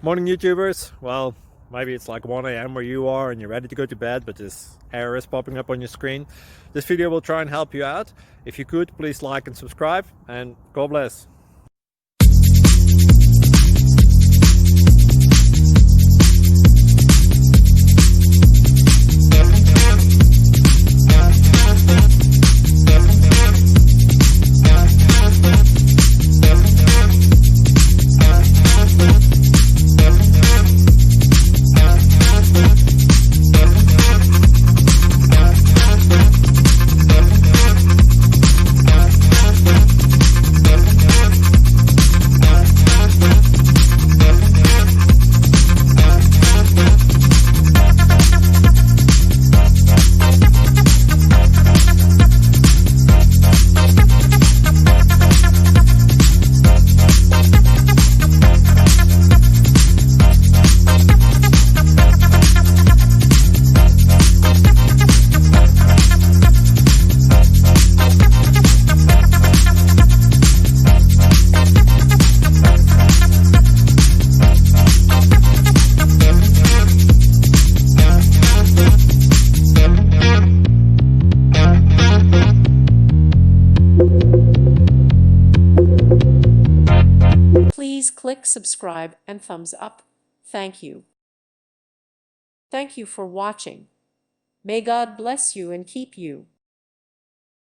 Morning, YouTubers. Well, maybe it's like 1 a.m. where you are and you're ready to go to bed, but this error is popping up on your screen. This video will try and help you out. If you could, please like and subscribe, and God bless. Please click subscribe and thumbs up. Thank you. Thank you for watching. May God bless you and keep you.